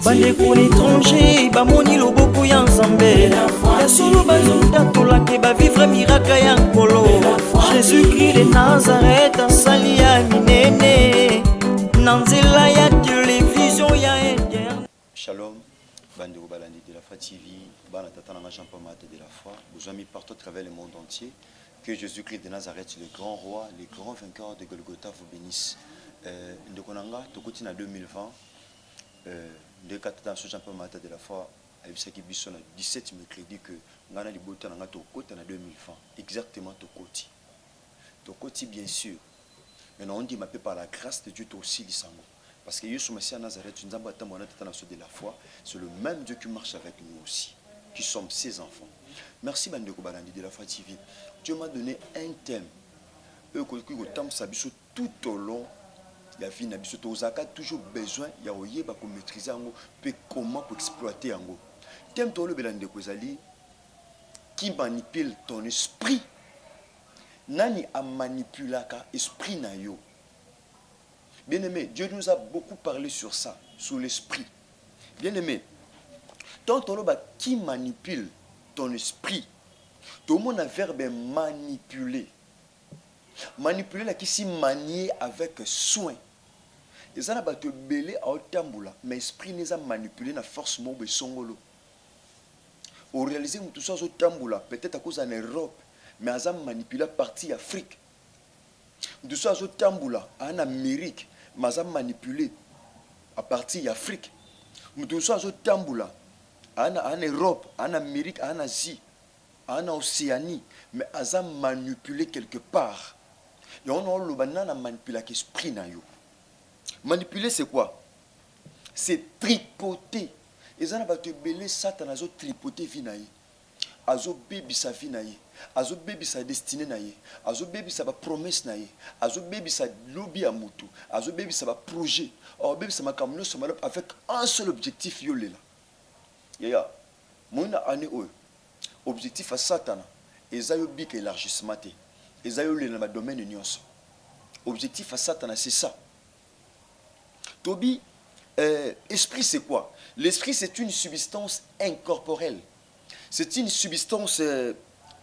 bandeko l'étranger bamoni loboko ya nzambe ya solo bazotatola ke bavivre miraka ya nkolo. Jésus-Christ de Nazareth asali ya minene na nzela ya télévision ya interne. Shalom, bandeko balandi de la foi TV, bana tata na Jean Paul Mate de la foi, nous amis partout à travers le monde entier. Que Jésus-Christ de Nazareth, le grand roi, le grand vainqueur de Golgotha, vous bénisse. Ndekonanga, tokoti na 2020, de katata sur Jean Paul Mate de la foi, ayebisaki biso na 17 mercredi que ngana libota nanga tokota na 2020, exactement tokoti. Tokoti bien sûr. Maintenant on dit ma par la grâce de Dieu toi aussi lisango. Parce que Yeshua Messie à Nazareth, nous avons de la foi, c'est le même Dieu qui marche avec nous aussi, qui sommes ses enfants. Merci Bandeko Balandi de la foi TV. Dieu m'a donné un thème. Tout au long de la vie, nous avons toujours besoin de maîtriser et comment exploiter. Thème tout le Balandi qui manipule ton esprit. Nani a manipulé l'esprit na yo. Bien-aimé, Dieu nous a beaucoup parlé sur ça, sur l'esprit. Bien-aimé, ton qui manipule ton esprit, tout le monde a verbe manipuler. Manipuler là qui s'y manier avec soin. Et ça n'a pas te belé à otambula, mais l'esprit nous a manipulé na force mobe songolo. Au réaliser tout ça otambula, peut-être à cause en Europe, mais à manipulé partie Afrique. Tout ça otambula en Amérique. Mais ça manipulé à partir d'Afrique. Tout ça otambula en Europe, en Amérique, en Asie, en Océanie, mais ça manipulé quelque part. Et on a le banana manipulé l'esprit na yo. Manipuler c'est quoi? C'est tripoter. Et ça n'a pas te belé Satan a tripoter vie na ye. Azo baby sa vie na ye. Azo baby sa destinée na ye. Azo baby sa promesse na ye. Azo baby sa lobby à mutu. Azo baby sa projet. Azo baby sa makamno sa malop avec un seul objectif yo lela. Yaya. Mon année o. Objectif à Satan. Ezayo bik élargissement te. Ezayo lela na domaine nyonso. Objectif à Satan c'est ça. Tobi esprit c'est quoi? L'esprit c'est une substance incorporelle. C'est une substance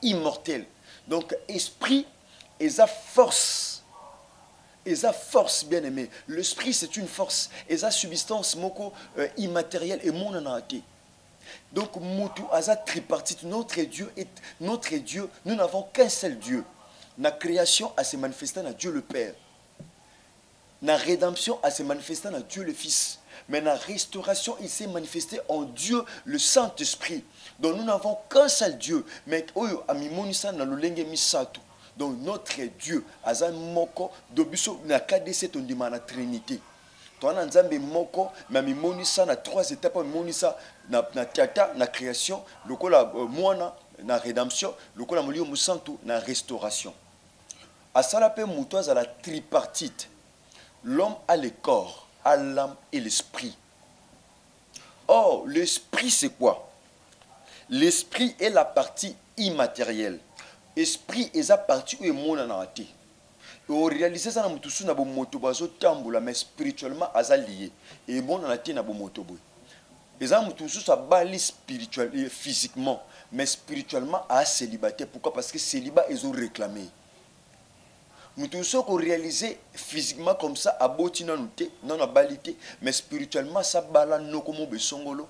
immortelle. Donc, esprit et sa force. Et sa force, bien aimé. L'esprit, c'est une force. Et sa substance moko immatérielle et mon anaté. Donc, Moutou, Aza tripartite, notre Dieu, nous n'avons qu'un seul Dieu. La création a se manifesté à Dieu le Père. La rédemption a se manifesté à Dieu le Fils. Mais la restauration, il s'est manifesté en Dieu, le Saint-Esprit. Donc nous n'avons qu'un seul Dieu. Mais donc notre Dieu, Azan Moko, Dobiso, na KDC, on demande la Trinité. Toi, on a Moko, mais Monisa, na 3 étapes, Monisa, na Tata, na création, le kola Moana, na rédemption, le kola Molio Musanto, na restauration. À Salapé Moutoise, à la tripartite. L'homme a le corps, à l'âme et l'esprit. Or, l'esprit c'est quoi? L'esprit est la partie immatérielle. L'esprit est la partie où est mon anaté. Et on réalise ça dans le monde, na moto bazo tamboula, mais spirituellement azalié. Et mon anaté na moto boy. Et ça mutu ça bali spirituel et physiquement, mais spirituellement à célibataire. Pourquoi? Parce que célibat ils ont réclamé. Nous tous qu'on réalisé physiquement comme ça, à botina non à balité, mais spirituellement ça bala no comme besongolo,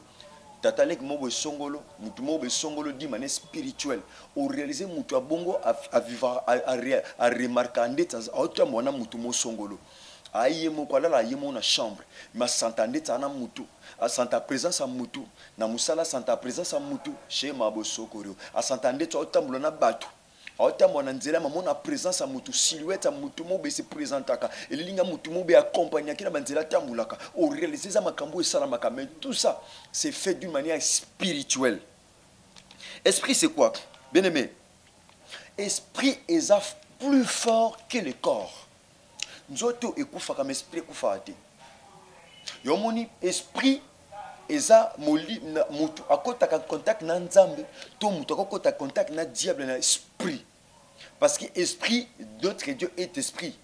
tatalek mo besongolo, mutu mo besongolo di manière spirituelle. On réalisé mutu à bongo à vivre à remarquer en détail à autant mona mutu mo songolo. Aïe mo quoi là aïe mo na chambre, mais s'entendait ça na mutu, à santa présence à mutu, na musala santa présence à mutu, chez ma bosokoro, à s'entendait ça autant mona batu. La présence à mutu silhouette à mutu mobe se présentaka et linga mutu mobe accompagner qui na banzela tambulaka au réaliser ça makambo et salamaka, mais tout ça c'est fait d'une manière spirituelle. Esprit c'est quoi? Bien aimé, esprit est plus fort que le corps. Nzoto ekufa comme esprit ekufa te. Yomoni esprit eza moli mutu akota contact na nzambe to mutu akota contact na diable na esprit. Parce que esprit d'autre Dieu est esprit.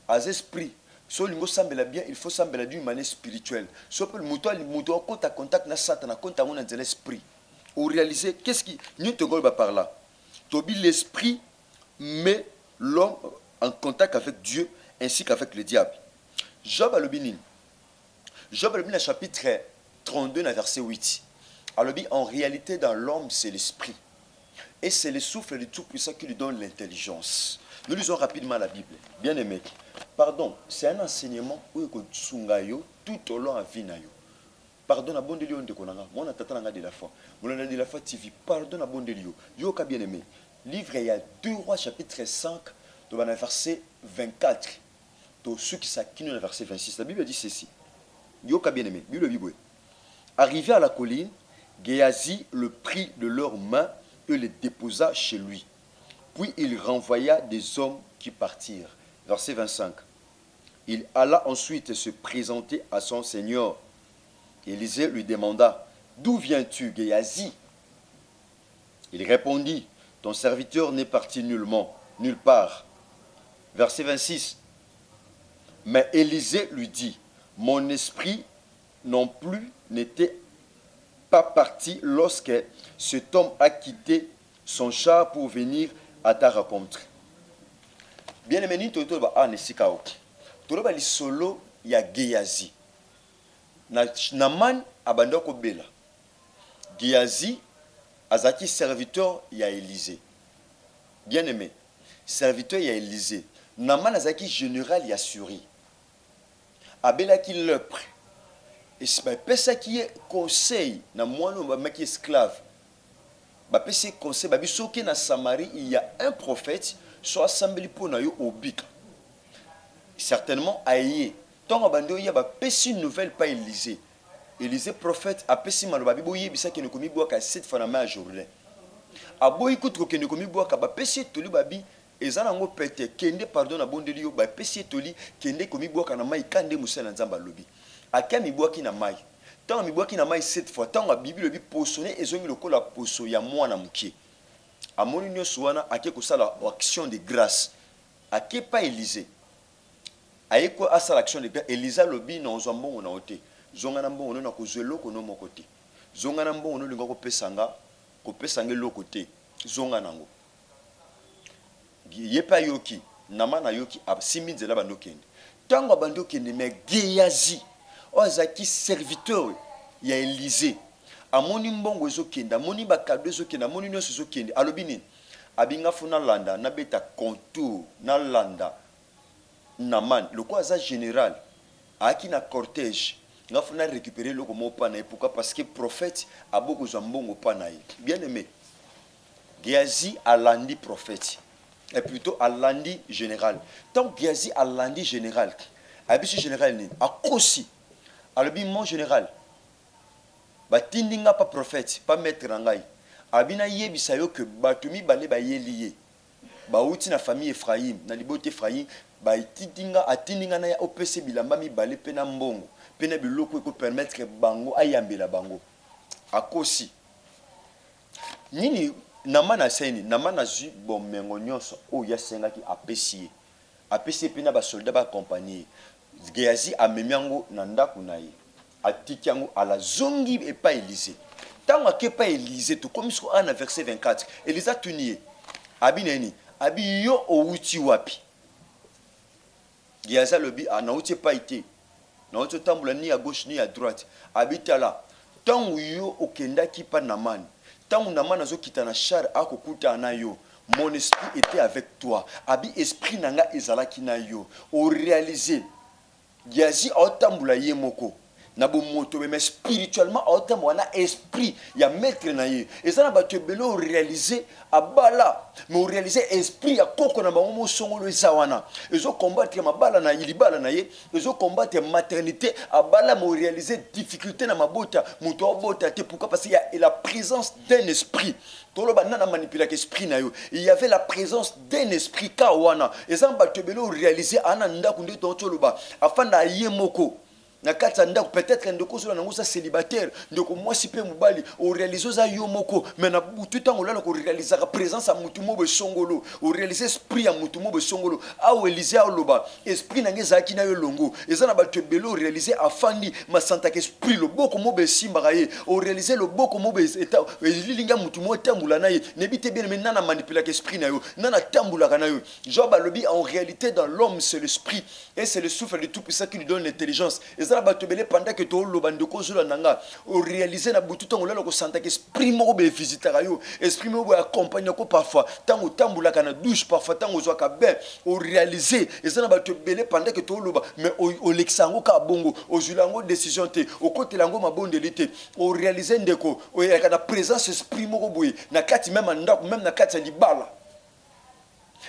As esprit So lingo sambela bien, il faut sambela d'une manière spirituelle. So le mouton quand contact na Satan, quand on a de l'esprit. Ou réaliser qu'est-ce qui nous te gobe par là. Tobi l'esprit met l'homme en contact avec Dieu ainsi qu'avec le diable. Job alobini. Job alobini chapitre 32 verset 8. Alobi en réalité dans l'homme c'est l'esprit. Et c'est le souffle du Tout-Puissant qui lui donne l'intelligence. Nous lisons rapidement la Bible. Bien aimé. Pardon, c'est un enseignement où il y a tout au long de la vie. Pardon à bon de Dieu, on a tata de la foi. On a de la foi TV. Pardon à bon de Dieu. Yo ka bien aimé. Livre il y a 2 Rois chapitre 5, dans le verset 24. Dans ceux qui s'acquinent dans le verset 26. La Bible dit ceci. Yo ka bien aimé. Bible. Arrivé à la colline, Géasi le prit de leurs mains et les déposa chez lui. Puis il renvoya des hommes qui partirent. Verset 25. Il alla ensuite se présenter à son Seigneur. Élisée lui demanda, d'où viens-tu, Géasi? Il répondit, ton serviteur n'est parti nullement, nulle part. Verset 26. Mais Élisée lui dit, mon esprit non plus n'était pas parti lorsque cet homme a quitté son char pour venir à ta rencontre. Bien aimé, nous avons un solo. Nous avons solo ya Géasi. Naman abanda ko bela. Géasi azaki serviteur ya Élisée. Bien aimé, serviteur ya Élisée. Naman azaki général ya Syrie. Abela ki lepre. Et c'est pesa qui est conseil na moino ba qui esclave. Ba pesa conseil ba bisoki na Samarie il y a un prophète soit assemblé pour na yo obik. Certainement aïe. Tant abando ya ba pesa une nouvelle pas Élisée. Élisée prophète a pesa maloba biboye bisa ki ne komi boaka 7 fois na ma journée. Aboyi kutu ko ne komi boaka ba pesa toli babi ezana ngo pete kende pardon na bondeli yo ba pesa toli kende komi boaka na mai kande musala nzamba lobi. Akia mibwaki na mai. Tant mibwaki na mai 7 fois. Tant la Bible bi posonné ezongi lokola poso ya mwana mukie. Amoni nyoso wana ake kosala action de grâce. Ake pas Élisée. Ayeko asala action de grâce. Élisa lobi na ozambongo na ote. Zonga na mbongo na kozwelo kono mokote. Zonga na mbongo linga ko pesanga lokote. Zonga nango. Yepa yoki, namana yoki absimi nzela bandokende. Tango bandokende me Géasi Ozaki serviteur ya Élisée. Amoni mbongo ezokende, amoni bakado ezokende, amoni nyonso ezokende. Alobi nini? Abinga funa landa na beta contour na landa Naman. Le quoi ça général aki na cortège. Nga funa récupérer loko mo pana. Pourquoi? Parce que prophète a beaucoup de mbongo pana. Bien aimé. Géasi a landi prophète. Et plutôt à landi général. Tant Géasi a landi général. Abisu général ni akosi. Alobi mon général. Batindinga pas prophète, pas maître nangai. Abina yebisa yo que batumi balé ba yelié. Ba uti na famille Ephraim, na libote Ephraim, ba itindinga atindinga na ya OPC bilamba mi balé pena mbongo. Pena biloko ko permettre bango ayambela bango. Akosi. Nini namana seni, namana zu bon mengo nyonso o ya senga ki apesi. Apesi pena ba soldat ba compagnie. Géasi amemiango na ndaku na ye. Atikiango à la zongi et pas Élisée. Tant que pas Élisée, tout comme sur un verset 24, Élisa tunie. Abi neni, abi yo outi wapi. Géasi lobi a na outi pas été. Na outi tambula ni à gauche ni à droite. Abi tala. Tant yo okenda ki pa Naman. Tant Naman azo kitana char akokuta na yo. Mon esprit était avec toi. Abi esprit nanga ezala ki na yo. O réaliser Géasi otambula ye moko. Nabo moto mais spirituellement otambula na esprit ya maître na ye. Et ça na ba tebelo réaliser abala mais réaliser esprit ya koko na bango mo songolo ezawana. Ezo combattre mabala na ilibala na ye, ezo combattre maternité abala mo réaliser difficulté na mabota, moto obota te pourquoi parce qu'il y a la présence d'un esprit. Toloba nana manipulaka esprit na yo. Il y avait la présence d'un esprit kawana. Et ça ba tebelo réaliser ana ndaku nde toloba afin na ye moko. na kati ndako peut-être ndeko zo na ngo célibataire ndeko mwasi pe mobali o réaliser za yo moko mais na tout temps olala ko réaliser la présence ya mutu mo be songolo o réaliser esprit ya mutu mo be songolo a o Élisée oloba esprit na ngezaki na yo longo eza na bato belo réaliser afandi masanta ke esprit lo boko mo be simba ye o réaliser lo boko mo be eta lilinga mutu mo tambula na ye nebite bien mais nana manipuler ke esprit na yo nana tambula kana yo Job alobi en réalité dans l'homme c'est l'esprit et c'est le souffle du tout puissant qui lui donne l'intelligence ezala bato bele pendant que to lo bandeko zula nanga o réaliser na butu tango lelo ko santa ke esprit mo be visiter yo esprit mo be accompagner ko parfois tango tambula kana douche parfois tango zo ka ben o réaliser ezala bato bele pendant que to lo mais o lexango ka bongo o zulango décision te o côté lango mabondelité o réaliser ndeko o ya kana présence esprit mo ko boye na kati même ndako même na kati libala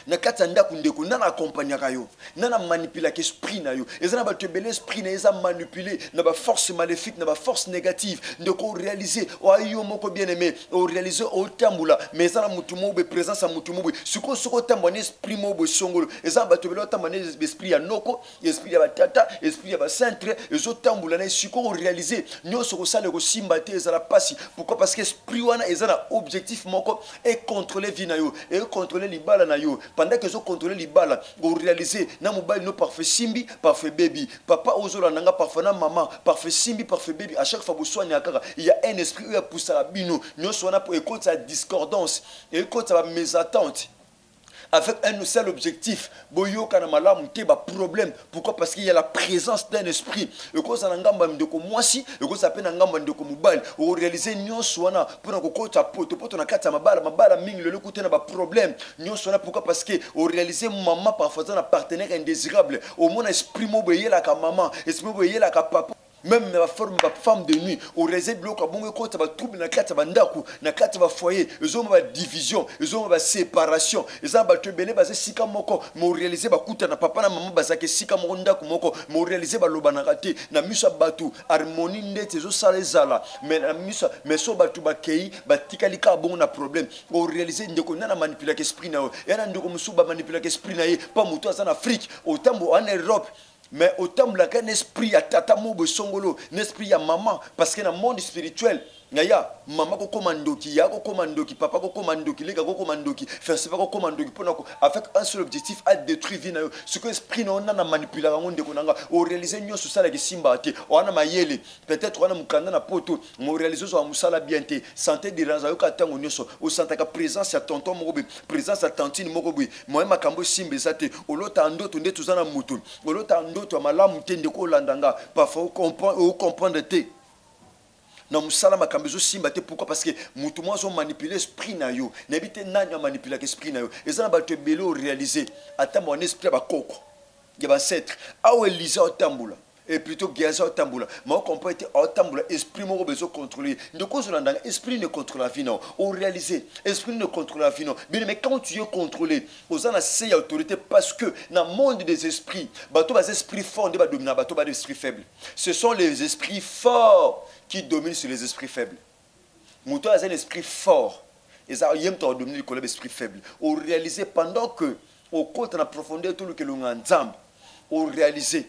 na kati ndako ndeko nana accompagner yo nana manipuler ke esprit na yo ezana ba te belé esprit na eza manipuler na ba force maléfique na ba force négative ndeko réaliser o ayo moko bien aimé o réaliser o tambula mais ezana mutu mo be présence ya mutu mo be siko tambona esprit mo be songolo ezana ba te belé tambona esprit ya noko esprit ya batata esprit ya ba centre ezo tambula na siko o réaliser nyoso ko sala ko simba te ezala pasi pourquoi parce que esprit wana ezana objectif moko et contrôler vie na yo et contrôler libala na yo pendant que je contrôle les balles, vous réalisez, na mobile no parfait simbi, parfait baby, papa ozola nanga parfait na maman, parfait simbi, parfait baby. À chaque fois vous soignez akara, il y a un esprit où il y a poussé à bino, nous soignons pour écouter sa discordance, écouter sa mésattente. Avec un seul objectif, boyo kana malamu te ba problème. Pourquoi? Parce qu'il y a la présence d'un esprit. Et quand ça ngamba ndeko mwasi, et quand ça pena ngamba ndeko mobile, ou réaliser nyonso wana pour na kokota poto na kata mabala mingi le côté na ba problème. Nyonso wana pourquoi? Parce que ou réaliser maman parfois un partenaire indésirable. Au moins esprit mo boye la ka maman, esprit mo boye la ka papa. Même la forme de femme de nuit, au réserve bloc à bon côté, va trouble na carte bandaku, na carte va foyer, ils ont ma division, ils ont ma séparation, ils ont battu belé basé sika moko, m'ont réalisé ba kuta na papa na maman basake sika mondaku moko, m'ont réalisé ba loba na raté, na musa batu, harmonie ndete zo salezala, mais na musa, mais so batu ba kei, ba tikalika bon na problème, au réalisé ndeko na manipuler l'esprit na, et na ndeko musu ba manipuler l'esprit na, pas muto en Afrique, au tambo en Europe. Mais autant un esprit à tata mobo songolo, un esprit à maman, parce que dans le monde spirituel, Naya, maman ko commando ki, ya ko commando ki, papa ko commando ki, les gars ko commando ki, faire c'est pas ko commando ki, avec un seul objectif à détruire vie na yo. Ce que esprit na on a manipuler on de konanga, o réaliser nyo so sala ki simba te, o ana mayele, peut-être on a mukanda na poto, mo réaliser so musala bien te, santé de ranza yo ka tango nyoso, o santa ka présence ya tonton moko, présence ya tantine moko boy, moi makambo simbe zate, o lota ndoto ndetu zana mutu, o lota ndoto malamu te ndeko landanga, parfois o comprendre te. Na musala makambezo simba te pourquoi parce que mutu moi zo manipuler esprit na yo n'habite nanya manipuler esprit na yo ezana ba te belo réaliser ata mon esprit ba koko ya ba set awo Élisée otambula et plutôt Géasi otambula ma comprend été otambula esprit mo bezo contrôler ndeko zo ndanga esprit ne contrôle la vie non on réaliser esprit ne contrôle la vie non mais quand tu es contrôlé ozana c'est autorité parce que dans le monde des esprits bato bas esprit fort de ba dominer bato bas esprit faible ce sont les esprits forts qui domine sur les esprits faibles. Mouton a un esprit fort. Et ça, il y a un dominer sur l'esprit faible. On réalise pendant que, au compte en profondeur, tout le que l'on a ensemble, on réalise,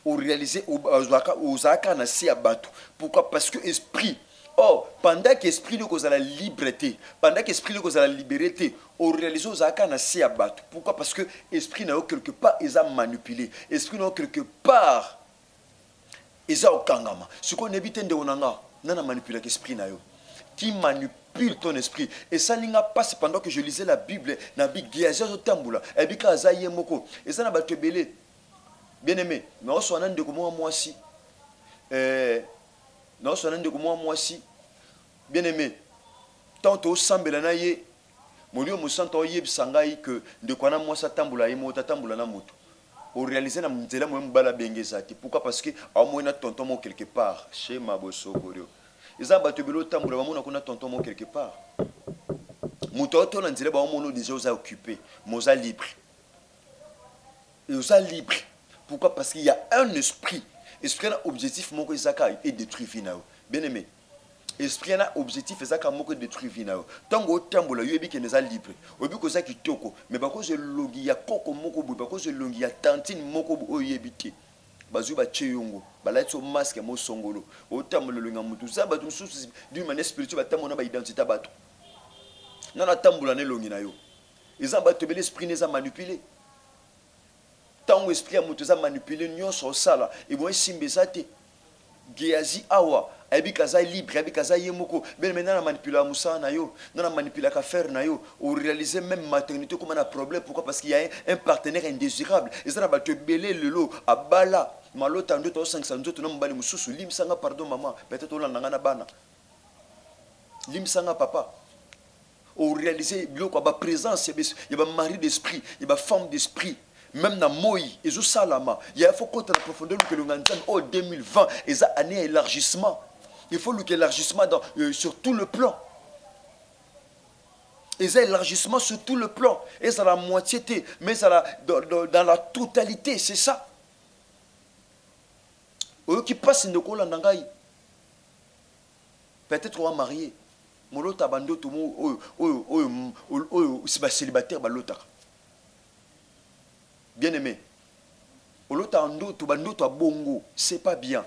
aux accords, on a battu. Pourquoi? Parce que esprit, oh, pendant qu'esprit nous cause la liberté, pendant qu'esprit nous cause la liberté, on réalise aux accords, on a battu. Pourquoi? Parce que esprit n'a quelque part, ils ont manipulé. Esprit n'a quelque part, ils ont kangama. Ce qu'on évite de onanga, nana manipule l'esprit na yo. Qui manipule ton esprit. Et ça n'a pas passé pendant que je lisais la Bible, na bi Géasi otambula, et bi ka zaye moko. Et ça n'a pas te belé. Bien aimé, mais on s'en de comment moi si. Non, s'en de comment moi si. Bien aimé. Tantôt sambela na ye. Molio mo santo yeb sangai que de kwana moi sa tambula ye mota tambula na moto. Au réaliser na mzela mo mbala bengezati pourquoi parce que au moins na tonton mo quelque part chez Maboso Gorio eza bato belo tambula bamona kuna tonton mo quelque part mutoto na nzela ba mo déjà aux occupé moza libre et oza libre pourquoi parce qu'il y a un esprit un objectif moko ezaka et détruire finao bien aimé esprit na objectif ezaka moko détruire vinao tango tambola yebi ke neza libre obi ko za kitoko mais ba ko je longi ya koko moko bu ba ko je longi ya tantine moko bu oyebite bazwi batie yongo balati masque mo songolo otambola longa mutu za bato mususu d'une manière spirituelle batamona ba identité bato nana tambola ne longi na yo eza bato bel esprit neza manipuler tango esprit ya mutu za manipuler nyonso osala e bo simbeza te Géasi awa abikaza libre abikaza yemoko ben maintenant manipuler musa na yo non manipuler ka faire na yo ou réaliser même maternité comme un problème pourquoi parce qu'il y a un partenaire indésirable et ça va te belé lelo abala malota ndo to 500 ndo no mbali mususu limsanga pardon maman peut-être on langa na bana limsanga papa ou réaliser biloko ba présence il y a mari d'esprit il y a femme d'esprit. Même dans Moi, et Salama, il faut qu'on ait la profondeur que le Nganzan en 2020, et ça année élargissement. Il faut l'élargissement sur tout le plan. Et ça élargissement sur tout le plan. Et ça la moitié, mais ça dans la totalité, c'est ça. Eux qui passent de quoi l'anangaï. Peut-être on va marier. Molo tabando tout le célibataire balota. Bien-aimé, bongo, c'est pas bien.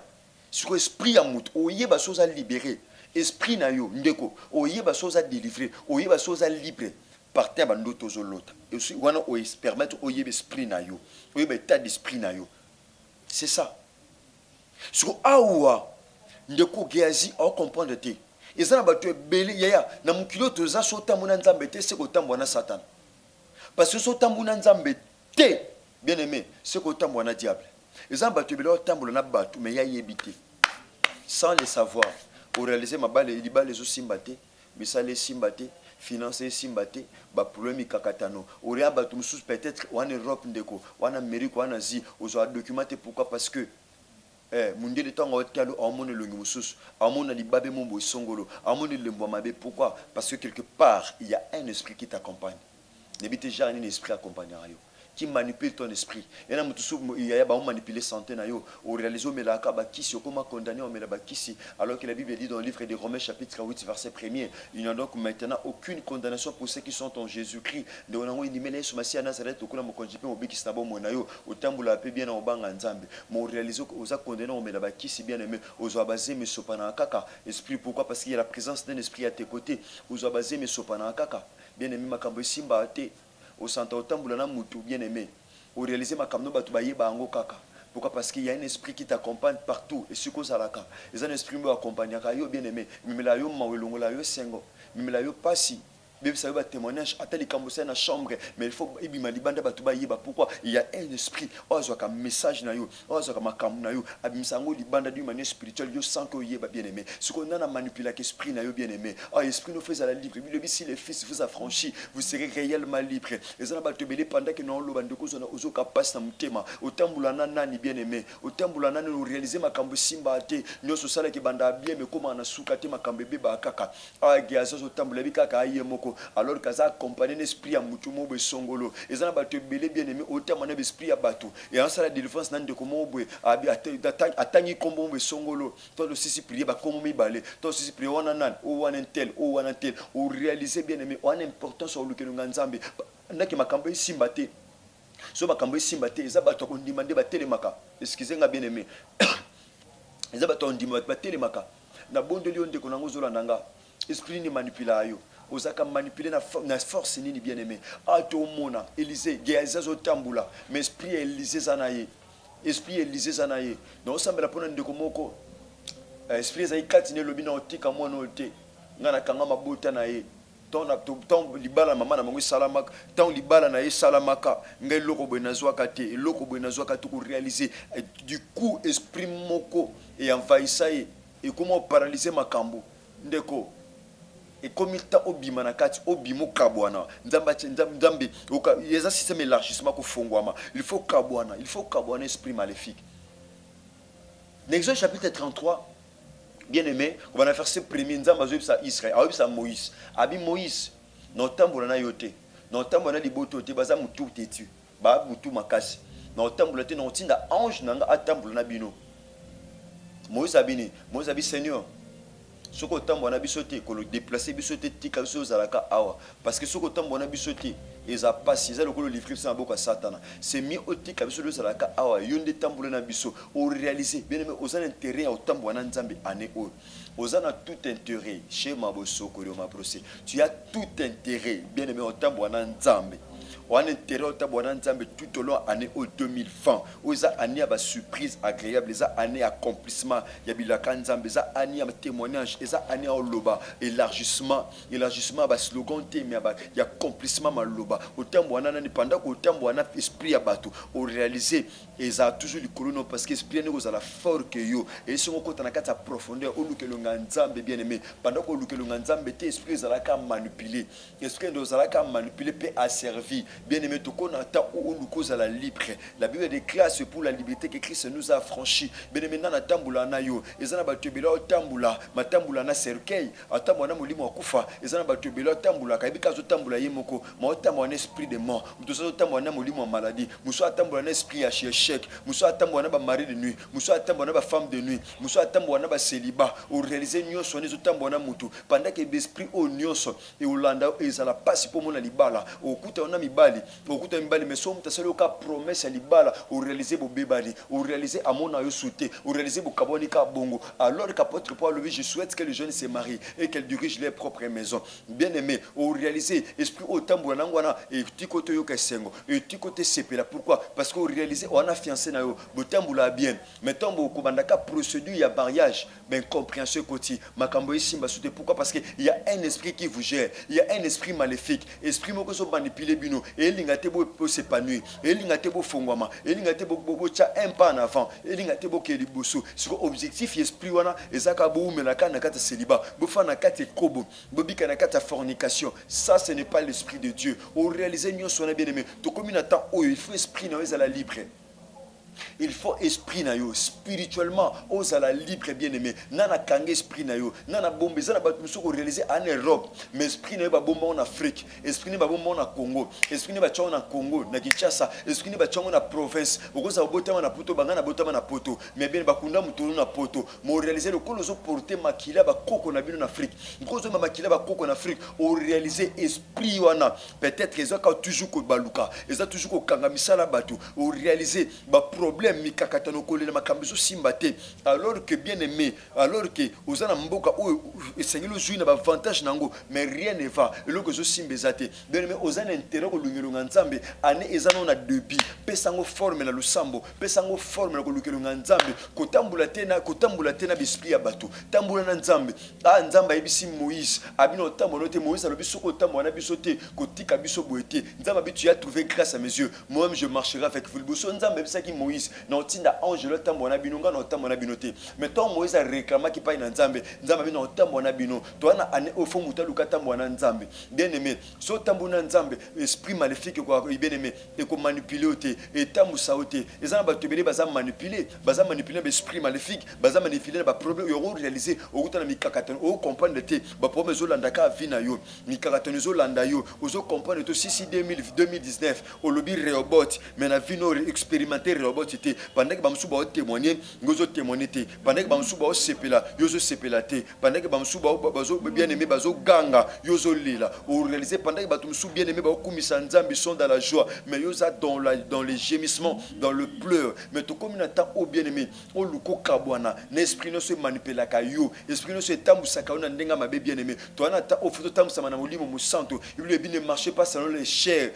Sur l'esprit à mout, oye ba chose à libérer. Esprit na yo, ndeko, oye ba chose à délivrer, oye ba chose à libérer. Partez bando tozo lota. Et aussi, wana oye permettre oye esprit na yo, oye ba état d'esprit na yo. C'est ça. Sur awa, ndeko Géasi, on comprend de te. Et ça na ba tu belé yaya, na mukilo toza sota mona nzambe te, c'est ko tambo na Satan. Parce que sota mona nzambe te. Bien-aimé, c'est qu'au temps, on a diable. Les gens battent le temps, on a battu, mais il y a yébité. Sans le savoir, pour réaliser ma balle, il y a les aussi simbaté, mais ça les simbaté, financer simbaté, bah problème kakatano. On a battu peut-être en Europe, en Amérique, en Asie, on a documenté pourquoi parce que mon Dieu de temps on a mon le musus, à mon alibabe mon boy songolo, à mon le mbamabe. Pourquoi? Parce que quelque part il y a un esprit qui t'accompagne. N'habite jamais un esprit accompagnant. Qui manipule ton esprit. Et là, il y a manipulé santé na yo. Au réaliser mais la kabakisi, comment condamner on met la bakisi. Alors que la Bible dit dans le livre des Romains chapitre 8 verset 1er, il n'y a donc maintenant aucune condamnation pour ceux qui sont en Jésus-Christ. Donc on a dit mais sur Massia Nazareth au kuna mo konjipe mo biki stabo mo na yo. Autant la paix bien na obanga nzambe. Mo réaliser aux a condamné on met la bakisi bien aimé. Aux a basé mais sopana kaka. Esprit pourquoi? Parce qu'il y a la présence d'un esprit à tes côtés. Aux a basé mais sopana kaka. Bien aimé makambo simba ate. Au centre autant boulana moutou bien aimé au réaliser ma kamno batu baye bango kaka pourquoi parce qu'il y a un esprit qui t'accompagne partout et ce cause à la ka et un esprit me accompagne yo bien aimé mimela yo mawelongo la yo sengo mimela yo pasi même ça va témoignage attends les cambossés dans la chambre mais il faut ibima libanda batu baye ba pourquoi il y a un esprit ozo ka message na yo ozo ka makamu na yo abimsango libanda d'une manière spirituelle yo sans que yeba bien aimé ce qu'on a manipulé l'esprit na yo bien aimé ah esprit nous fait à la libre le si les fils vous affranchis vous serez réellement libre et ça va te belé pendant que non lo bandeko zona ozo ka passe na mutema otambulana nani bien aimé otambulana no réaliser makambo simba te nyoso sala ki banda bien mais comment na suka te makambo beba kaka ah giazo otambula bikaka ayemoko alors que ça accompagné l'esprit à mutumo be songolo et ça va te belé bien aimé autant mon esprit à bateau et en ça la délivrance nan de comment boy atangi kombo be songolo toi aussi si prier ba comme mi balé toi aussi prier wana nan o wana tel o réaliser bien aimé on importance sur le que nous nzambe ndaki makambo simbate so makambo simbate eza bato ko ndimande ba telemaka excusez nga bien aimé eza bato ndimande ba telemaka na bondo lion de konango zolanda nga esprit ni manipulayo ozaka manipuler na force nini bien aimé ato mona Élysée Géasi zo tambula mais esprit Élysée zanaye donc ça me la pona ndeko moko esprit za ikatine lobina otika mona ote ngana kanga mabota na ye ton libala mama na mango salamaka ton libala na ye salamaka ngai loko benazwaka te loko benazwaka to ko réaliser du coup esprit moko et envahissa et comment paralyser makambo ndeko et comme il t'a obima na kati obimo kabwana nzambe yeza système élargissement ko fongwama il faut kabwana esprit maléfique. Exode chapitre 33 bien aimé on va faire ce premier nzamba zo Israël a Moïse abi Moïse notambola na yote notambola liboto te baza mutu tetu ba mutu makasi notambola te notinda ange nanga atambola na bino Moïse abi Seigneur Ce que autant bon abisoté, que le déplacer bisoté, tika biso zalaka awa. Parce que ce que autant bon abisoté, ils a passé, ils a le livre sans beaucoup à Satan. C'est mis au tika biso zalaka awa. Yonde tamboule na biso, au réaliser, bien aimé, aux intérêts autant bon anzambe année où. Aux a tout intérêt, chez Maboso, Koloma procès. Tu as tout intérêt, bien aimé, autant bon anzambe. On a intérêt au tabouan ensemble tout au long de l'année 2020. Où ça année à surprise agréable, ça année accomplissement, il y a bilaka ensemble, ça année à témoignage, ça année au loba, élargissement à slogan mais il y a accomplissement à loba. Au temps où on a pendant qu'au temps où on a esprit à bateau, au réaliser et ça toujours du colonel parce que esprit nous a la fort que yo et si on compte dans la profondeur au que l'ensemble bien aimé pendant que l'ensemble était esprit ça la manipuler, esprit nous a la manipuler peut asservir. Bien aimé, tout qu'on attend où nous cause à la libre. La Bible déclare c'est pour la liberté que Christ nous a franchi. Bien aimé, na tambula na yo. Ezana batubela tambula, matambula na cercueil. Atambula molimo akufa. Ezana batubela tambula. Kaibika zo tambula yemoko. Ma otambula na esprit de mort. Mutoso tambula na molimo maladie. Muso atambula na esprit à échec. Muso atambula na ba mari de nuit. Muso atambula na ba femme de nuit. Muso atambula na ba célibat. Au réaliser nyonso ne zo tambula na mutu. Pendant que l'esprit au nyonso et au landa ezala passe pour mon libala. Au kuta on a mi okuta mbali mesomo taselo ka promesse ya libala au réaliser bo bebali au réaliser amona yo souté au réaliser bo kaboni ka bongo alors qu'apôtre Paul lui je souhaite que les jeunes se marient et qu'elles dirigent leur propre maison bien aimé au réaliser esprit autambo nangwana et tikoto yo kesengo et tikote sepela pourquoi parce qu'au réaliser on a fiancé na yo botambula bien mais tombo ko bandaka procédure ya mariage ben compréhension koti makambo isimba souté pourquoi parce que il y a un esprit qui vous gère il y a un esprit maléfique esprit moko so manipuler bino et l'ingate beau s'épanouir et l'ingate beau fongwama et l'ingate beau tcha un pas en avant et l'ingate beau keli bosso sur objectif esprit wana ezaka beau melaka na kata célibat beau fa na kata kobo bobika na kata fornication ça ce n'est pas l'esprit de Dieu au réaliser nous son bien aimé to comme na temps il faut esprit na la libre. Il faut esprit na yo spirituellement aux à la libre bien aimé nana kanga esprit na yo nana bombe za na ba muso ko réaliser en Europe mais esprit na ba bombe en Afrique esprit na ba bombe en Congo esprit na ba chongo na Congo na Kinshasa esprit na ba chongo na province okoza botama na poto banga na botama na poto mais bien ba kunda mutulu na poto mo réaliser le kolozo porter makila ba koko na bino na Afrique kozo ma makila ba koko na Afrique au réaliser esprit wana peut-être ils ont toujours ko baluka ils ont toujours ko kanga misala batu au réaliser ba problème mikakatano kolela makambiso simbate alors que bien aimé alors que ozana mboka ou esengelo jouer na ba avantage nango mais rien ne va et le que zo simbezate bien aimé ozana intérêt ko lungelunga nzambe ane ezana na débit pesango forme na lusambo pesango forme na ko lungelunga nzambe kotambula tena bispli ya bato tambula na nzambe nzamba ebisi Moïse abino tambono te Moïse alobiso ko tambona biso te kotika biso boete nzamba bitu ya trouvé grâce à mes yeux moi-même je marcherai avec vous boso nzambe bisaki Moïse na otinda ange le tambo na binonga na tambo na binote mais toi Moïse a réclamé qui paye na nzambe nzambe bino tambo na bino toi na ane au fond muta luka tambo na nzambe bien aimé so tambo na nzambe esprit maléfique quoi bien aimé et ko manipuler ote et tambo saote ezana ba tobele baza manipuler esprit maléfique baza manipuler ba problème yo réaliser okuta na mikakatano o comprendre te ba problème zo landaka vina yo mikakatano zo landa yo ozo comprendre to 2019 au lobby Rehoboth mais na vino expérimenter Rehoboth pendant que bamsuba o témoigner ngozo témoigner te pendant que bamsuba o sepela yozo sepela te pendant que bamsuba bazo bien aimé bazo ganga yozo lila ou réaliser pendant que batumsu bien aimé ba kumisa nzambi sont dans la joie mais yoza dans les gémissements dans le pleur mais to comme nata o bien aimé o luko kabwana l'esprit no se manipula ka yo esprit no se tambusaka ona ndenga mabe bien aimé to anata o photo tambusama na molimo musanto il ne marchait pas selon les chairs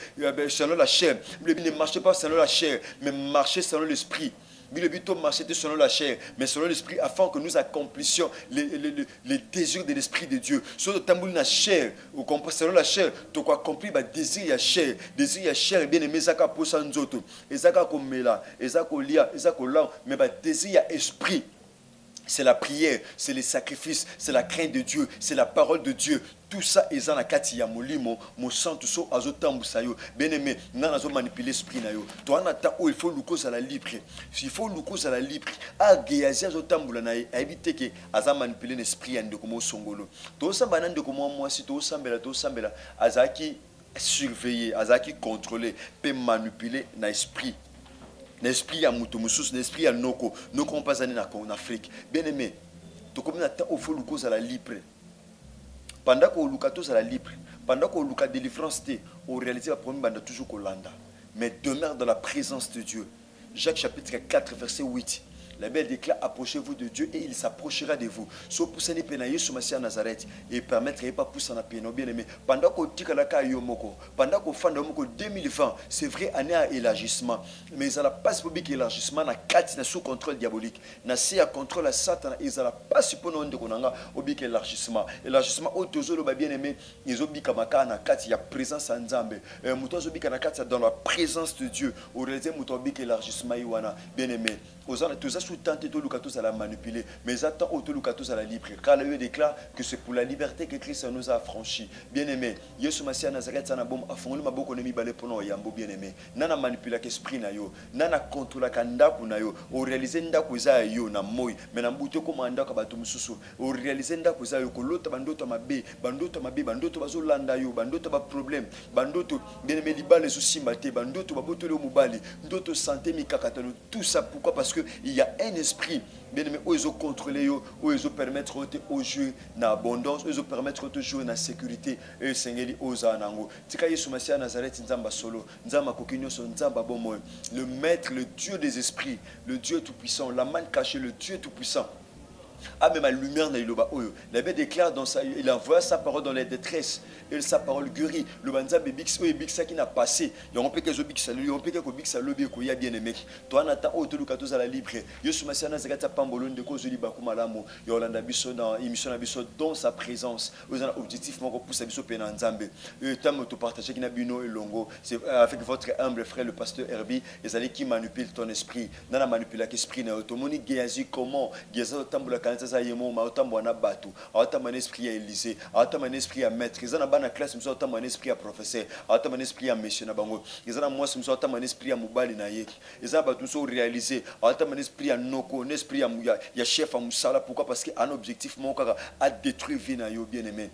selon la chair il ne marchait pas selon la chair mais marchait selon l'esprit. Le but de marcher selon la chair, mais selon l'esprit, afin que nous accomplissions les désirs de l'esprit de Dieu. Sur le tambour de la chair, selon la chair, tu as accompli le désir de la chair. Désir de la chair, bien aimé, ça a posé en zoto. Et ça a comme là, et ça a lia, et ça a là, mais le désir de l'esprit. C'est la prière, c'est les sacrifices, c'est la crainte de Dieu, c'est la parole de Dieu. Tout ça est dans la kati ya molimo, mo santo so azotambu sayo. Bien aimé, nan azo manipuler l'esprit na yo. Toi nata où il faut lukos à la libre. Il faut lukos à la libre. A geazi azotambu la na éviter que aza manipuler l'esprit ya ndeko mo songolo. To samba na ndeko mo mwasi to sambela azaki surveiller, azaki contrôler, peut manipuler na esprit. L'esprit à Moutoumoussous, l'esprit à Noko, Noko on passe en Afrique. Bien aimé, to comme na temps au faut luko za la libre pendant que luka to za la libre pendant que luka délivrance té au réaliser la problème banda toujours kolanda mais demeure dans la présence de Dieu. Jacques chapitre 4 verset 8. La Bible déclare approchez-vous de Dieu et il s'approchera de vous. So poussez les pénaïeux sur Messie à Nazareth et permettre pas pousser en péno bien aimé. Pendant qu'on dit que la caille moko, pendant qu'on fait moko 2020, c'est vrai année à élargissement, mais ça n'a pas public élargissement na 4 na sous contrôle diabolique. Na c'est à contrôle à Satan et ça n'a pas supposé de konanga au bic élargissement. Élargissement au tozo le bien aimé, ils ont bic maka na 4 il y a présence en Nzambe. Mutozo bic na 4 dans la présence de Dieu. Au réalisé muto bic élargissement iwana bien aimé. Aux gens tous sous tenter de Lucatos à la manipuler, mais attends auto Lucatos à la libre. Car le déclare que c'est pour la liberté que Christ nous a affranchis. Bien aimé, Yesu Masia Nazareth sana bom afongoli maboko nemi balé pour nous yambo bien aimé. Nana manipula qu'esprit na yo, nana contrôle kanda kuna yo. Au réaliser ndako za yo na moi, mais na mbuto comme ndako bato mususu. Au réaliser ndako za yo ko lota bandoto mabe, bandoto bazolanda yo, bandoto ba problème, bandoto bien aimé libale sous simbate, bandoto baboto le mobali, ndoto santé mikakatano, tout ça pourquoi parce que il y a un esprit bien aimé où ils ont contrôlé où ils ont permettre au jeu na abondance, ils ont permettre de jouer na sécurité et sengeli oza nango tika Yesu Masia Nazareth nzamba solo nzamba kokinyo so nzamba bomo le maître, le Dieu des esprits, le Dieu tout puissant, la main cachée, le Dieu tout puissant. Ah, mais ma lumière n'a eu la Bible déclare dans sa, il envoie sa parole dans les détresses et sa parole guérit. Le banza bébix ou bix qui n'a passé. Il y a un peu que je bix salut, il y a un peu que bix salut bien a bien aimé. Toi n'attends auto lukatos à la libre. Yesu Masia Nazareth a pambolon de cause de bakumalamu. Yolanda biso dans émission na biso dans sa présence. Vous avez objectif mon repousse biso penanzambe. Et tam auto partager qui n'a bino et longo. C'est avec votre humble frère le pasteur Herbie, ils allaient qui manipule ton esprit. Nana manipule l'esprit na automoni géazi comment géazi tambula ça y est mon autant bateau autant mon esprit à Élysée autant mon esprit à maître ils ont bana classe ils ont autant mon esprit à professeur autant mon esprit à monsieur na bango ils ont moi ils ont autant mon esprit à mobali na ye ils ont tout ça réalisé autant mon esprit à noko un esprit à ya chef à musala pourquoi parce que un objectif mon kaka à détruire vie na yo bien aimé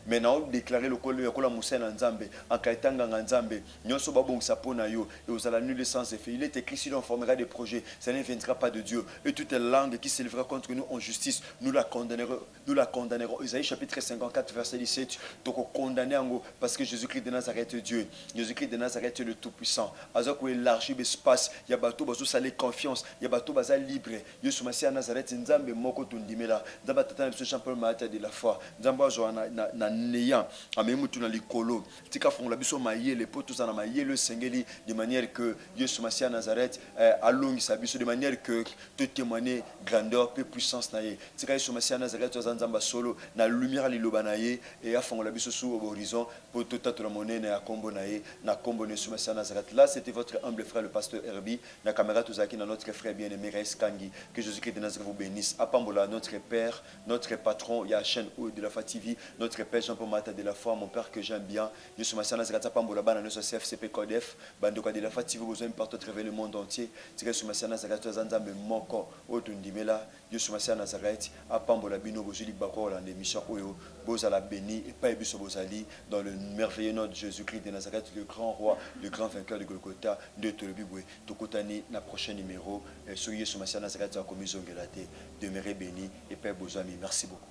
maintenant déclarer le col la musa na nzambe en kaitanga nzambe nyonso babong sapona yo et aux ala nul sans effet il est écrit si l'on formera des projets ça ne viendra pas de Dieu et toute langue qui s'élèvera contre nous en justice nous la condamnerons. Isaïe chapitre 54 verset 17 donc condamner parce que Jésus-Christ de Nazareth est Dieu. Jésus-Christ de Nazareth est le tout-puissant. Azok où élargit l'espace, il y a bateau bazo salé confiance, il y a bateau baza libre. Yesu Masia Nazareth nzambe moko tundimela. Nzamba tata na champion mata de la foi. Nzamba zo na néant. Amemu tuna likolo. Tika fongola biso maye les potos na maye le sengeli de manière que Yesu Masia Nazareth alongi sa biso de manière que te témoigner grandeur peu puissance na ye. Tika Yesu Masia Nazareth nzamba solo na lumière liloba na ye et afongola biso sous horizon pour tout la monnaie na kombo na ye na kombo Yesu Masia Nazareth. Là c'était votre humble frère le pasteur Herbie na caméra tozaki na notre frère bien-aimé Rais Kangi. Que Jésus-Christ de Nazareth vous bénisse. Apambola notre père, notre patron, il y a la chaîne de la Foi TV, notre père Jean-Paul Mata de la Foi, mon père que j'aime bien. Yesu Masia Nazareth apambola bana notre CFCP Codef, bando de la Foi TV besoin partout révéler le monde entier. Tika Yesu Masia Nazareth nzambe moko otundimela. Yesu Masia Nazareth apambola bino bozuli bako la émission oyo bozala béni et pas biso bozali dans le merveilleux nom de Jésus-Christ de Nazareth, le grand roi, le grand vainqueur de Golgotha de Tolobibwe. Tokotani na prochain numéro sur Yesu Masia Nazareth en commission gelate. Demeurez béni et Père Bozami. Merci beaucoup.